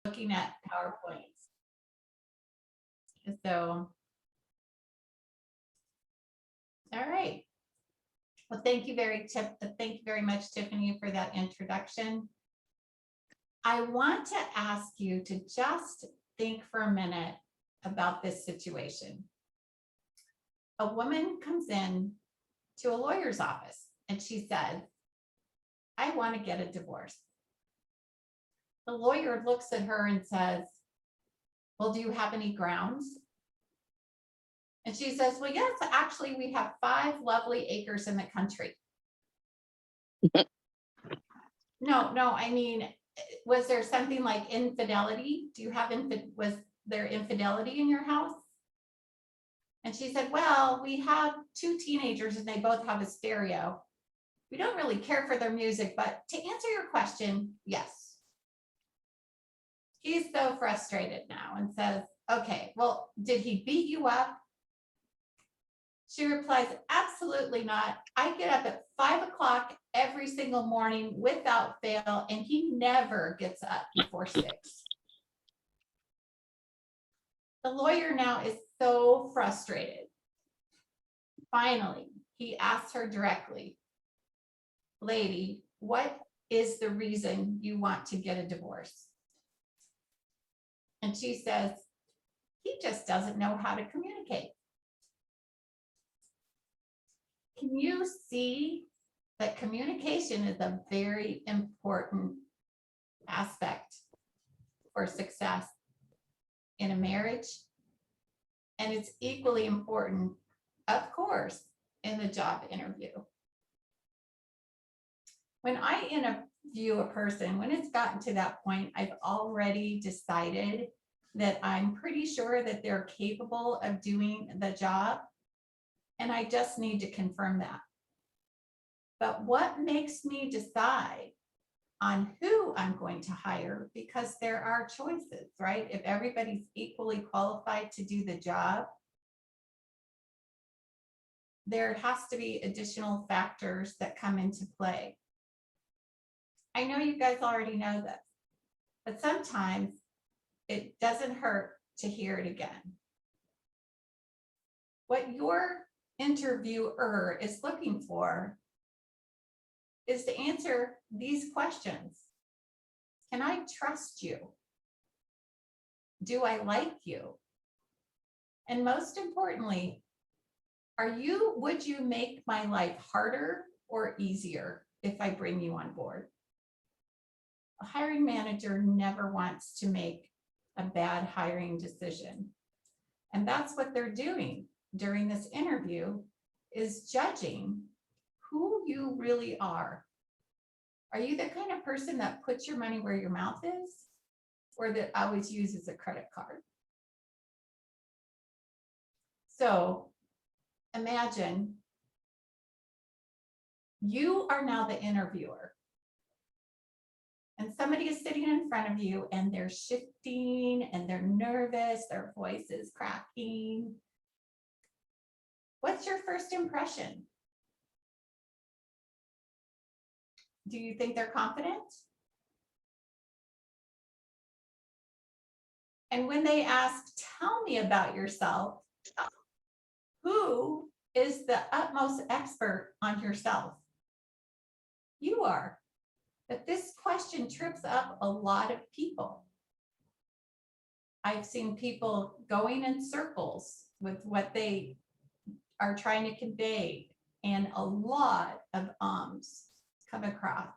looking at PowerPoints. So, all right. Well, thank you very much, Tiffany, for that introduction. I want to ask you to just think for a minute about this situation. A woman comes in to a lawyer's office and she said, I want to get a divorce. The lawyer looks at her and says, well, do you have any grounds? And she says, well, yes, actually, we have 5 lovely acres in the country. No, I mean, was there something like infidelity? Do you have, was there infidelity in your house? And she said, well, we have 2 teenagers and they both have a stereo. We don't really care for their music, but to answer your question, yes. He's so frustrated now and says, okay, well, did he beat you up? She replies, absolutely not. I get up at 5 o'clock every single morning without fail, and he never gets up before 6. The lawyer now is so frustrated. Finally, he asks her directly, lady, what is the reason you want to get a divorce? And she says, he just doesn't know how to communicate. Can you see that communication is a very important aspect for success in a marriage? And it's equally important, of course, in the job interview. When I interview a person, when it's gotten to that point, I've already decided that I'm pretty sure that they're capable of doing the job. And I just need to confirm that. But what makes me decide on who I'm going to hire, because there are choices, right? If everybody's equally qualified to do the job, there has to be additional factors that come into play. I know you guys already know this, but sometimes it doesn't hurt to hear it again. What your interviewer is looking for is to answer these questions. Can I trust you? Do I like you? And most importantly, would you make my life harder or easier if I bring you on board? A hiring manager never wants to make a bad hiring decision. And that's what they're doing during this interview, is judging who you really are. Are you the kind of person that puts your money where your mouth is, or that always uses a credit card? So imagine you are now the interviewer, and somebody is sitting in front of you and they're shifting and they're nervous, their voice is cracking. What's your first impression? Do you think they're confident? And when they ask, tell me about yourself, who is the utmost expert on yourself? You are. But this question trips up a lot of people. I've seen people going in circles with what they are trying to convey, and a lot of ums come across.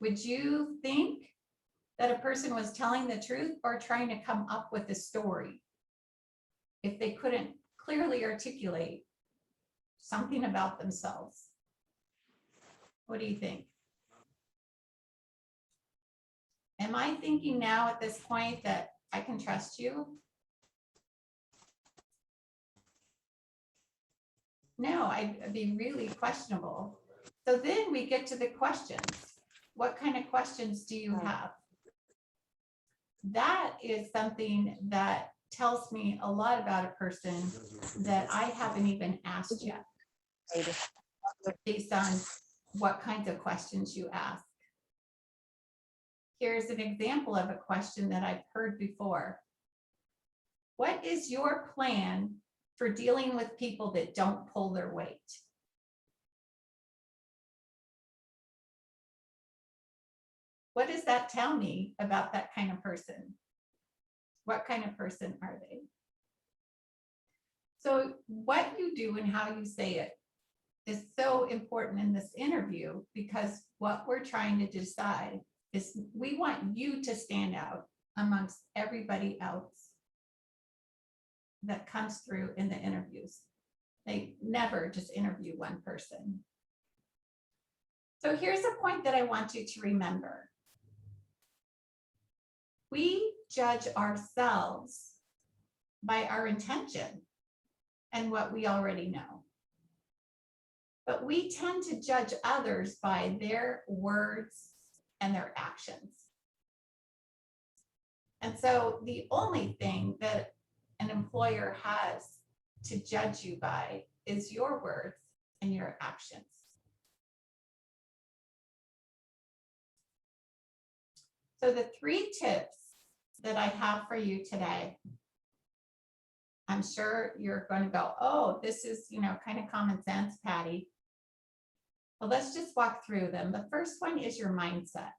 Would you think that a person was telling the truth or trying to come up with a story if they couldn't clearly articulate something about themselves? What do you think? Am I thinking now at this point that I can trust you? No, I'd be really questionable. So then we get to the questions. What kind of questions do you have? That is something that tells me a lot about a person that I haven't even asked yet, based on what kinds of questions you ask. Here's an example of a question that I've heard before. What is your plan for dealing with people that don't pull their weight? What does that tell me about that kind of person? What kind of person are they? So what you do and how you say it is so important in this interview, because what we're trying to decide is we want you to stand out amongst everybody else that comes through in the interviews. They never just interview one person. So here's a point that I want you to remember. We judge ourselves by our intention and what we already know. But we tend to judge others by their words and their actions. And so the only thing that an employer has to judge you by is your words and your actions. So the 3 tips that I have for you today, I'm sure you're going to go, oh, this is, kind of common sense, Patty. Well, let's just walk through them. The first one is your mindset.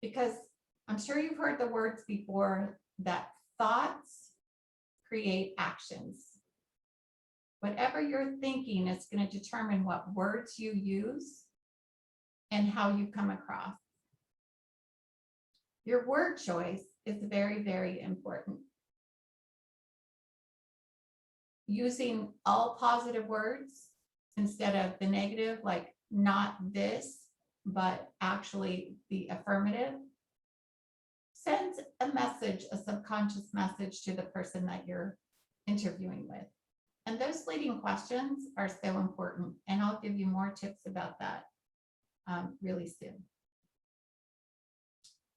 Because I'm sure you've heard the words before that thoughts create actions. Whatever you're thinking is going to determine what words you use and how you come across. Your word choice is very, very important. Using all positive words instead of the negative, like not this, but actually the affirmative, sends a message, a subconscious message to the person that you're interviewing with. And those leading questions are so important. And I'll give you more tips about that really soon.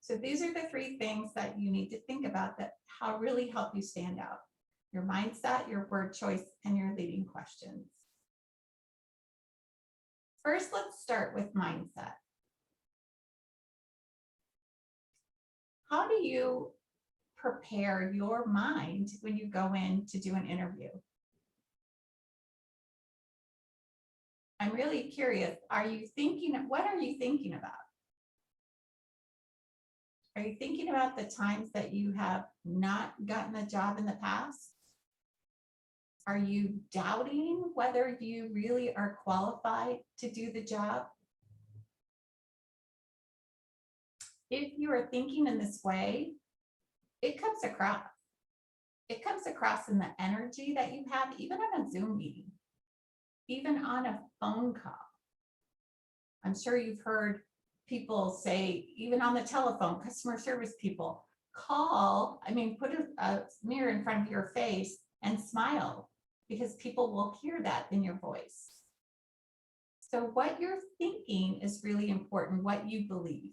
So these are the 3 things that you need to think about that how really help you stand out. Your mindset, your word choice, and your leading questions. First, let's start with mindset. How do you prepare your mind when you go in to do an interview? I'm really curious. What are you thinking about? Are you thinking about the times that you have not gotten a job in the past? Are you doubting whether you really are qualified to do the job? If you are thinking in this way, it comes across. It comes across in the energy that you have, even on a Zoom meeting, even on a phone call. I'm sure you've heard people say, even on the telephone, customer service people, put a mirror in front of your face and smile, because people will hear that in your voice. So what you're thinking is really important, what you believe.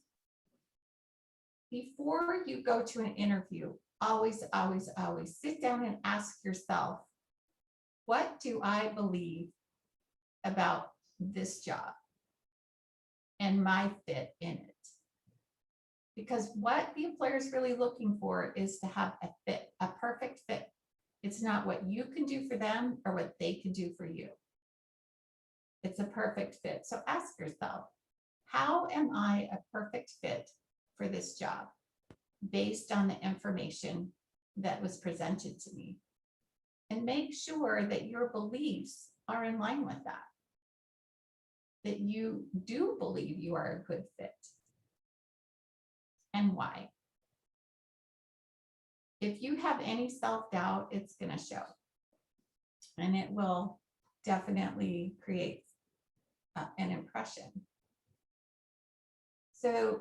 Before you go to an interview, always, always, always sit down and ask yourself, what do I believe about this job and my fit in it? Because what the employer is really looking for is to have a fit, a perfect fit. It's not what you can do for them or what they can do for you. It's a perfect fit. So ask yourself, how am I a perfect fit for this job based on the information that was presented to me? And make sure that your beliefs are in line with that, that you do believe you are a good fit, and why. If you have any self-doubt, it's going to show, and it will definitely create an impression. So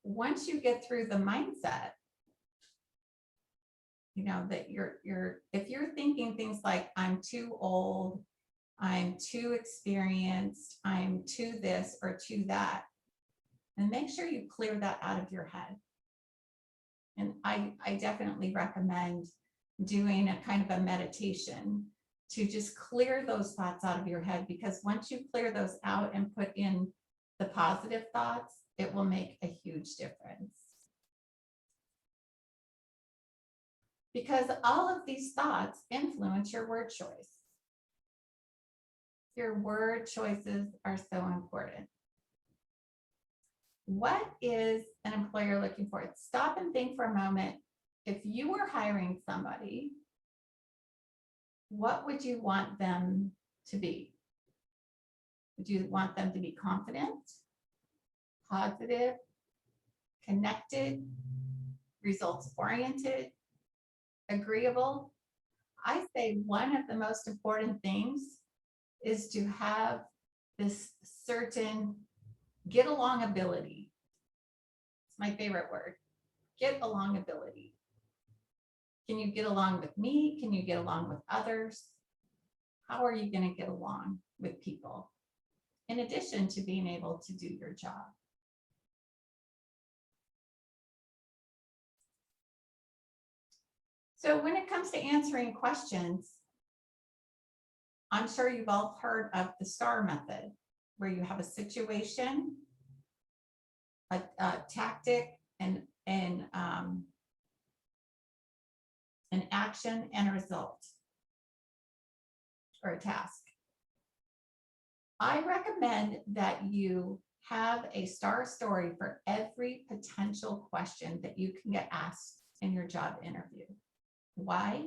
once you get through the mindset, that if you're thinking things like, I'm too old, I'm too experienced, I'm too this or too that, and make sure you clear that out of your head. And I definitely recommend doing a kind of a meditation to just clear those thoughts out of your head, because once you clear those out and put in the positive thoughts, it will make a huge difference. Because all of these thoughts influence your word choice. Your word choices are so important. What is an employer looking for? Stop and think for a moment. If you were hiring somebody, what would you want them to be? Would you want them to be confident, positive, connected, results-oriented, agreeable? I say one of the most important things is to have this certain get along ability. It's my favorite word, get along ability. Can you get along with me? Can you get along with others? How are you going to get along with people? In addition to being able to do your job. So when it comes to answering questions, I'm sure you've all heard of the STAR method, where you have a situation, a tactic, and an action and a result, or a task. I recommend that you have a STAR story for every potential question that you can get asked in your job interview. Why?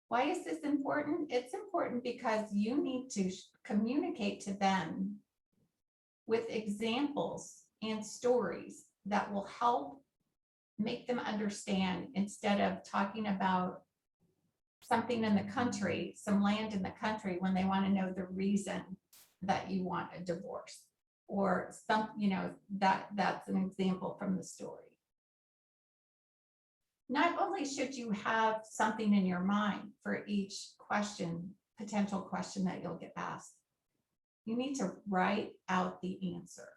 Why is this important? It's important because you need to communicate to them with examples and stories that will help make them understand, instead of talking about something in the country, some land in the country, when they want to know the reason that you want a divorce, or some, that's an example from the story. Not only should you have something in your mind for each question, potential question that you'll get asked, you need to write out the answer.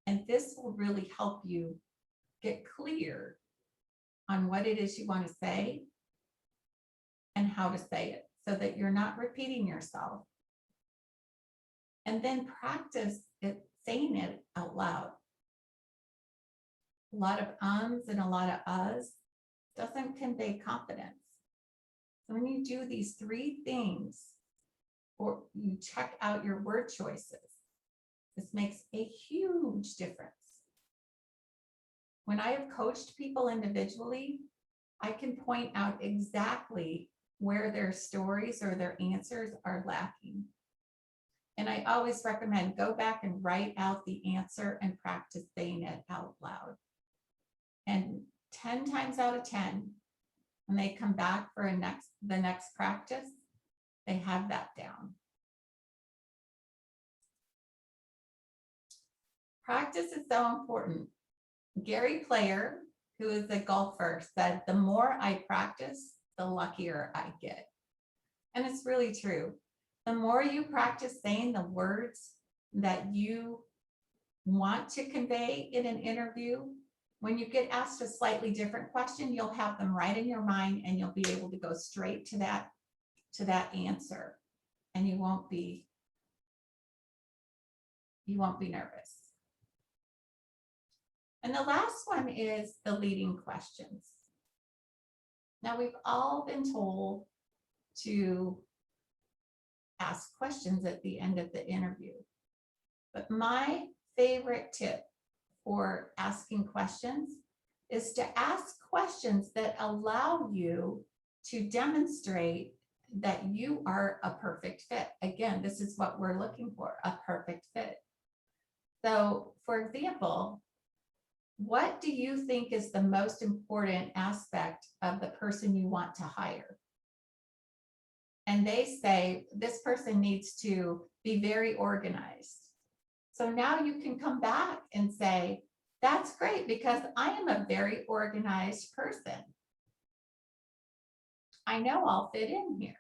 And this will really help you get clear on what it is you want to say and how to say it, so that you're not repeating yourself. And then practice it, saying it out loud. A lot of ums and a lot of uhs doesn't convey confidence. So when you do these three things, or you check out your word choices, this makes a huge difference. When I have coached people individually, I can point out exactly where their stories or their answers are lacking. And I always recommend go back and write out the answer and practice saying it out loud. And 10 times out of 10, when they come back for the next practice, they have that down. Practice is so important. Gary Player, who is a golfer, said, the more I practice, the luckier I get. And it's really true. The more you practice saying the words that you want to convey in an interview, when you get asked a slightly different question, you'll have them right in your mind, and you'll be able to go straight to that answer, and you won't be nervous. And the last one is the leading questions. Now, we've all been told to ask questions at the end of the interview, but my favorite tip for asking questions is to ask questions that allow you to demonstrate that you are a perfect fit. Again, this is what we're looking for, a perfect fit. So, for example, what do you think is the most important aspect of the person you want to hire? And they say, this person needs to be very organized. So now you can come back and say, that's great, because I am a very organized person. I know I'll fit in here.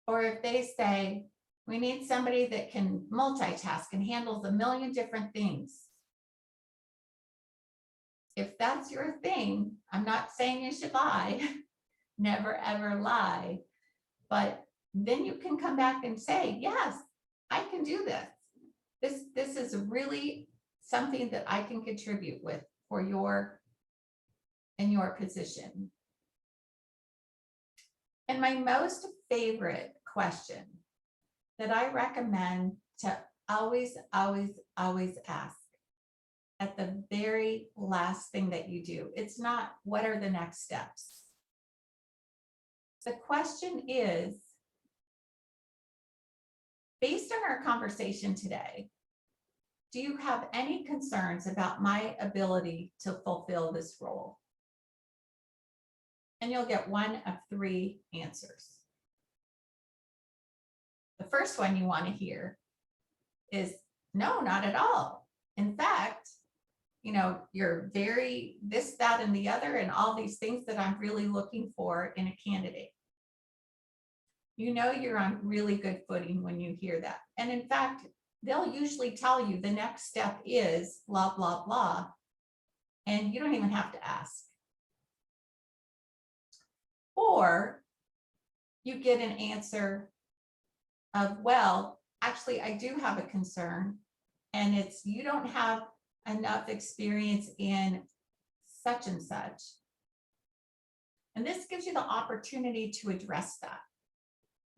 Or if they say, we need somebody that can multitask and handles a million different things. If that's your thing, I'm not saying you should lie, never ever lie, but then you can come back and say, yes, I can do this. This is really something that I can contribute with for your position. And my most favorite question that I recommend to always, always, always ask at the very last thing that you do. It's not, what are the next steps? The question is, based on our conversation today, do you have any concerns about my ability to fulfill this role? And you'll get one of 3 answers. The first one you want to hear is, no, not at all. In fact, you know, you're very this, that, and the other, and all these things that I'm really looking for in a candidate. You know, you're on really good footing when you hear that. And in fact, they'll usually tell you the next step is blah, blah, blah. And you don't even have to ask. Or you get an answer of, well, actually, I do have a concern, and it's, you don't have enough experience in such and such. And this gives you the opportunity to address that.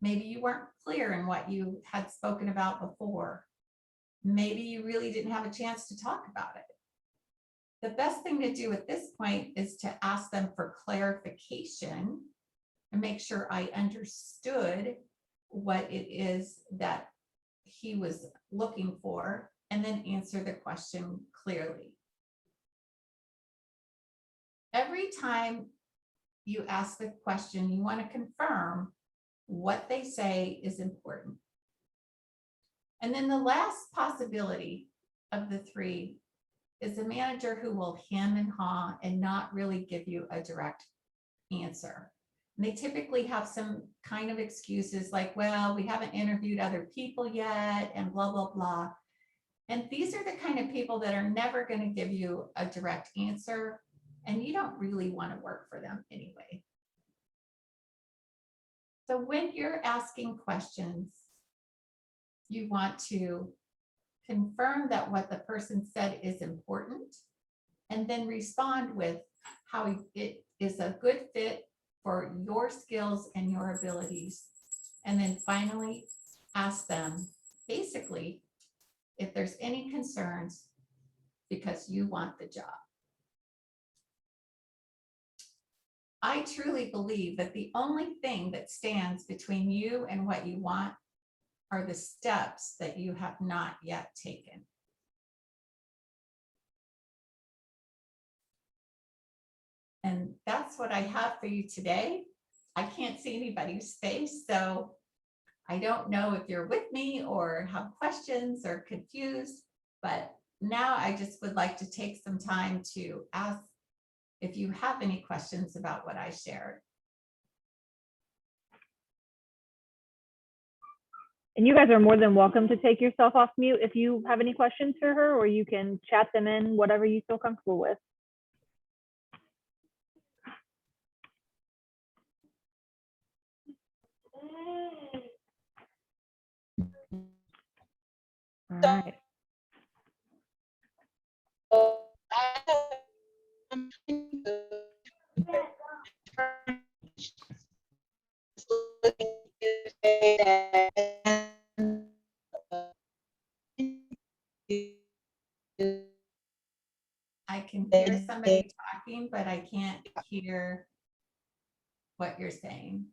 Maybe you weren't clear in what you had spoken about before. Maybe you really didn't have a chance to talk about it. The best thing to do at this point is to ask them for clarification and make sure I understood what it is that he was looking for, and then answer the question clearly. Every time you ask the question, you want to confirm what they say is important. And then the last possibility of the 3 is a manager who will hem and haw and not really give you a direct answer. And they typically have some kind of excuses like, well, we haven't interviewed other people yet, and blah, blah, blah. And these are the kind of people that are never going to give you a direct answer, and you don't really want to work for them anyway. So when you're asking questions, you want to confirm that what the person said is important, and then respond with how it is a good fit for your skills and your abilities. And then finally ask them basically if there's any concerns, because you want the job. I truly believe that the only thing that stands between you and what you want are the steps that you have not yet taken. And that's what I have for you today. I can't see anybody's face, so I don't know if you're with me or have questions or confused, but now I just would like to take some time to ask if you have any questions about what I shared. And you guys are more than welcome to take yourself off mute if you have any questions for her, or you can chat them in, whatever you feel comfortable with. All right. I can hear somebody talking, but I can't hear what you're saying.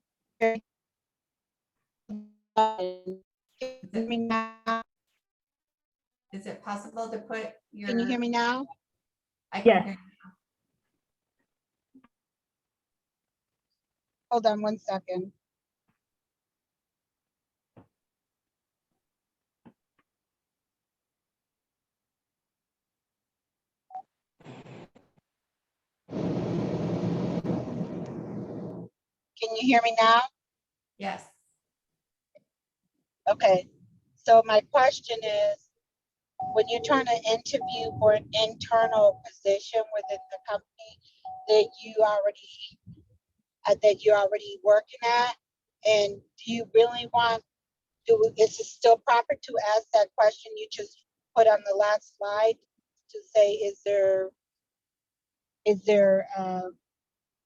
Is it possible to put your? Can you hear me now? I can Yes. hear you. Hold on 1 second. Can you hear me now? Yes. Okay. So my question is, when you're trying to interview for an internal position within the company that you're already working at, and do you really want is it still proper to ask that question you just put on the last slide to say, is there,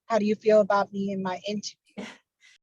how do you feel about me in my interview?